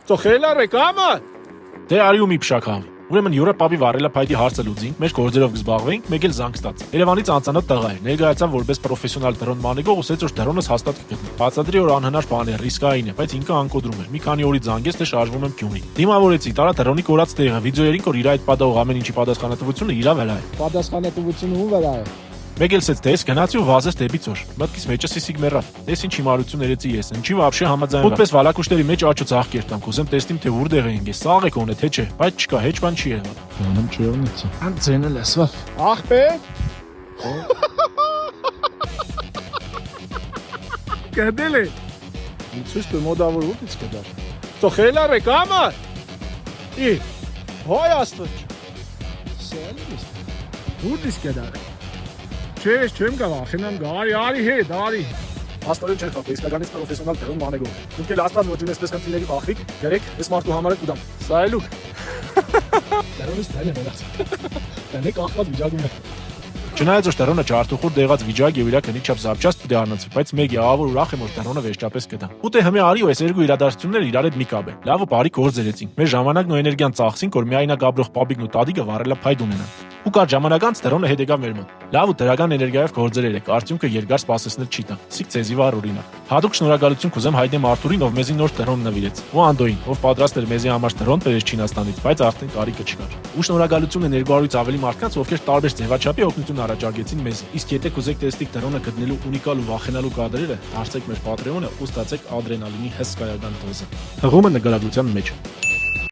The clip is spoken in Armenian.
Ծոխել է ռեկամը։ Դե արի ու մի փշակահավի։ Ուրեմն յուրը պապի վարելա փայտի հարցը լուծին, մեր գործերով կզբաղվեինք, մեկ էլ զանգ ստաց։ Երևանից անծանոթ տղա էր, ներկայացավ որպես պրոֆեսիոնալ դրոն մանեգող, ասեց որ դրոնս հաստատ կգտնի։ Բացատրի որ անհնար բան է, ռիսկային է, բայց ինքը անկոդրում էր։ Մի քանի օրից զանգեց, թե շարժվում եմ Գյումրի։ Դիմավորեցի, տարա դրոնի կորած տեղը, վիդեոերին որ իր այդ պատահող ամեն ինչի պատասխանատվությունը իրա վրա է։ Պատասխանատվությունը ում վրա է։ Մեկ էլ ասեց, դες գնացի ու վազեց դեպի ծոր։ Մտքիս մեջս իսիկ մեռավ։ Դες ինչ հիմարություն երեցի ես, ինչի вообще համաձայն։ Ուտպես վալակուշների մեջ աչու ցախ կերտամ, կուզեմ տեսնիմ թե ուր դեղ են ես, սաղ եք օնե թե չէ, բայց չկա, հեչ բան չի եղել։ Անեմ չերնից։ Ան ձենել ես, վա։ Ախպեր։ Կդել է։ Ինչու՞ դու մոդավոր ուտից կդար։ Ծոխել է ռեկամը։ Ի։ Հոյ աստված։ Սելիս։ Ուտից կդար։ Չէ, չեմ կարող, խենամ գարի, արի հետ, արի։ Աստորեն չէ խապ, իսկականից պրոֆեսիոնալ դրոն մանեգող։ Դուք էլ աստված ոչ ունես պես քննիների բախիկ, երեք ես մարդու համար եմ ուտամ։ Սա էլուք։ Դրոնից դեն է մնաց։ Դենե կախված վիճակում է։ Չնայած որ դրոնը ջարդուխուր դեղած վիճակ եւ իրա քնի չափ զապճաստ պիտի առնացվի, բայց մեկ աղավոր ուրախ եմ որ դրոնը վերջապես կդա։ Ուտե հիմա արի ու այս երկու իրադարձությունները իրար հետ մի կապ է։ Լավ ու բարի գործերեցինք։ Մեր ժամանակն ու էներգիան ծախսինք, որ միայնակ ապրող պապիկն ու տատիկը վառելա փայտ ունենան։ Ու կար ժամանակ անց դրոնը հետ եկավ մեր մոտ։ Լավ ու դրական էներգիայով գործեր եք, արդյունքը երկար սպասեցնել չի տա։ Սիկ ցեզի վար օրինակ։ Հատուկ շնորհակալություն կուզեմ Հայդե Մարտուրին, ով մեզի նոր դրոն նվիրեց, ու Անդոյին, ով պատրաստ էր մեզի համար դրոն բերել Չինաստանից, բայց արդեն կարիքը չկար։ Ու շնորհակալություն է 200-ից ավելի մարդկանց, ովքեր տարբեր ձևաչափի օգնություն առաջարկեցին մեզ։ Իսկ եթե կուզեք տեսնիք դրոնը գտնելու ունիկալ ու վախենալու կադրերը, դարձեք մեր Patreon-ը ու ստացեք ադրենալինի հսկայական դոզը։ Հղումը նկարագրության մեջ։